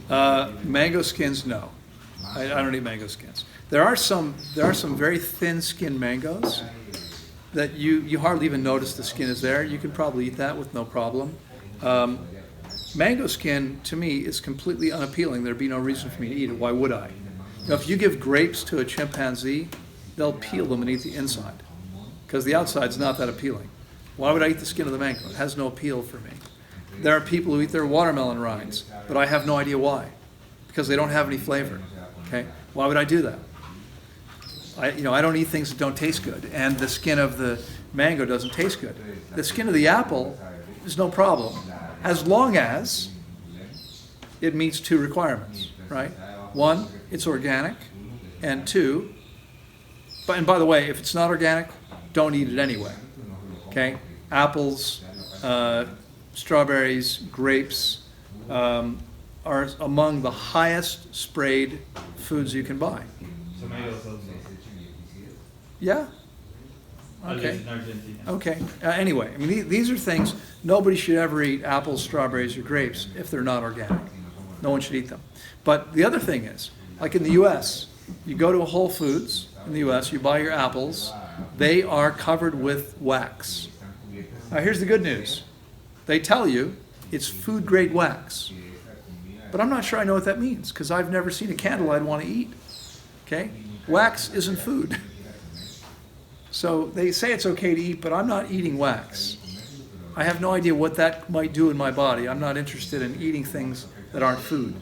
Mango skins, no. I don't eat mango skins. There are some very thin-skinned mangoes that you hardly even notice the skin is there. You can probably eat that with no problem. Mango skin, to me, is completely unappealing. There'd be no reason for me to eat it. Why would I? If you give grapes to a chimpanzee, they'll peel them and eat the inside, because the outside's not that appealing. Why would I eat the skin of the mango? It has no appeal for me. There are people who eat their watermelon rinds, but I have no idea why, because they don't have any flavor. Okay? Why would I do that? I don't eat things that don't taste good, and the skin of the mango doesn't taste good. The skin of the apple is no problem, as long as it meets two requirements, right? One, it's organic, and two, and by the way, if it's not organic, don't eat it anyway. Okay? Apples, strawberries, grapes are among the highest sprayed foods you can buy. Tomatoes also. Yeah. Okay. Okay. Anyway, I mean, these are things nobody should ever eat: apples, strawberries, or grapes if they're not organic. No one should eat them. But the other thing is, like in the U.S., you go to a Whole Foods in the U.S., you buy your apples, they are covered with wax. Now, here's the good news. They tell you it's food-grade wax. But I'm not sure I know what that means, because I've never seen a candle I'd want to eat. Okay? Wax isn't food. So they say it's okay to eat, but I'm not eating wax. I have no idea what that might do in my body. I'm not interested in eating things that aren't food.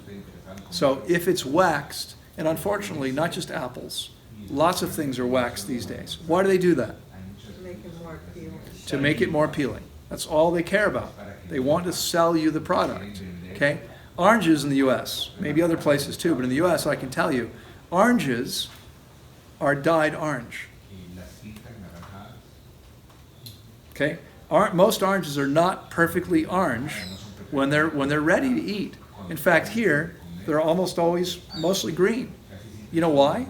So if it's waxed, and unfortunately, not just apples, lots of things are waxed these days. Why do they do that? To make it more appealing. To make it more appealing. That's all they care about. They want to sell you the product. Okay? Oranges in the U.S., maybe other places too, but in the U.S. I can tell you, oranges are dyed orange. Okay? Most oranges are not perfectly orange when they're ready to eat. In fact, here they're almost always mostly green. You know why?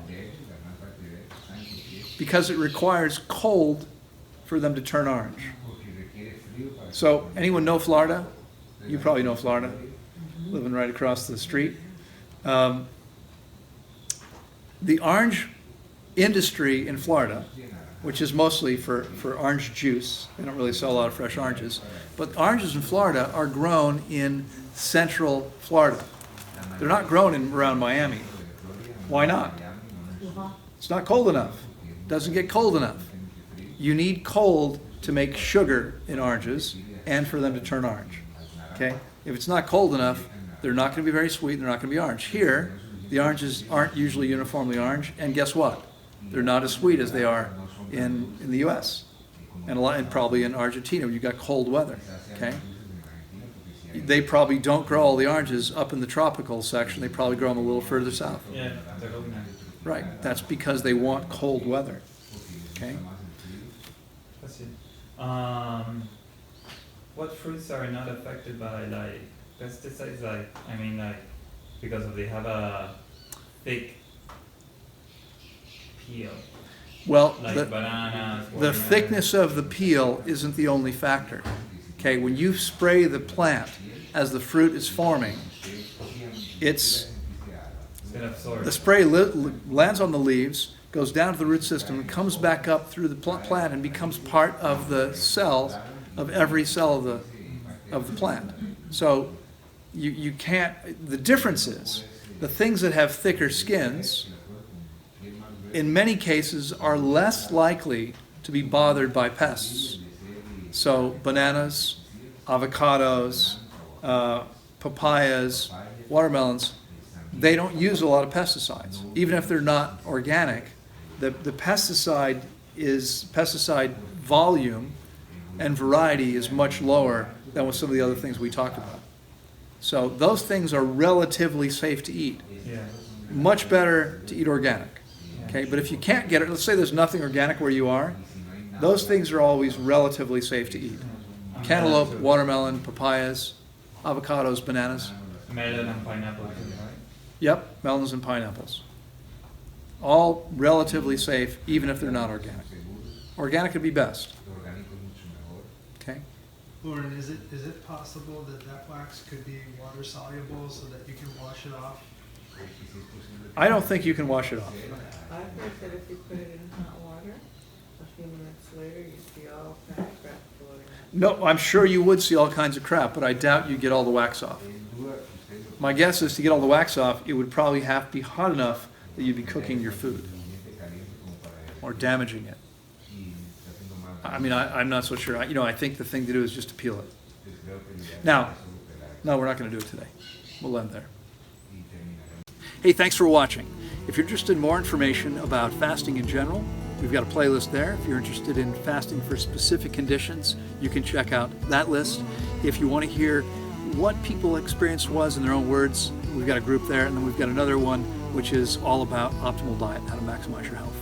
Because it requires cold for them to turn orange. So, anyone know Florida? You probably know Florida, living right across the street. The orange industry in Florida, which is mostly for orange juice. They don't really sell a lot of fresh oranges. But oranges in Florida are grown in central Florida. They're not grown around Miami. Why not? It's not cold enough. It doesn't get cold enough. You need cold to make sugar in oranges and for them to turn orange. Okay? If it's not cold enough, they're not going to be very sweet, they're not going to be orange. Here, the oranges aren't usually uniformly orange, and guess what? They're not as sweet as they are in the U.S. and probably in Argentina when you've got cold weather. Okay? They probably don't grow all the oranges up in the tropical section. They probably grow them a little further south. Yeah, Lockman. Right. That's because they want cold weather. Okay? That's it. What fruits are not affected by like pesticides? Because they have a thick peel. Well, Like bananas. the thickness of the peel isn't the only factor. Okay, when you spray the plant as the fruit is forming, the spray lands on the leaves, goes down to the root system, and comes back up through the plant and becomes part of the cells of every cell of the plant. So you can't. The difference is the things that have thicker skins, in many cases, are less likely to be bothered by pests. So bananas, avocados, papayas, watermelons, they don't use a lot of pesticides. Even if they're not organic, the pesticide volume and variety is much lower than with some of the other things we talked about. So those things are relatively safe to eat. Yeah. Much better to eat organic. Okay, but if you can't get it, let's say there's nothing organic where you are, those things are always relatively safe to eat. Cantaloupe, watermelon, papayas, avocados, bananas. Melon and pineapple too, right? Yep, melons and pineapples. All relatively safe, even if they're not organic. Organic would be best. Okay? Loren, is it possible that that wax could be water soluble so that you can wash it off? I don't think you can wash it off. I've heard that if you put it in hot water, a few minutes later, you see all kind of crap floating out. No, I'm sure you would see all kinds of crap, but I doubt you'd get all the wax off. My guess is to get all the wax off, it would probably have to be hot enough that you'd be cooking your food or damaging it. I mean, I'm not so sure. I think the thing to do is just to peel it. Now, no, we're not going to do it today. We'll end there. Hey, thanks for watching. If you're interested in more information about fasting in general, we've got a playlist there. If you're interested in fasting for specific conditions, you can check out that list. If you want to hear what people's experience was in their own words, we've got a group there, and then we've got another one which is all about optimal diet, how to maximize your health.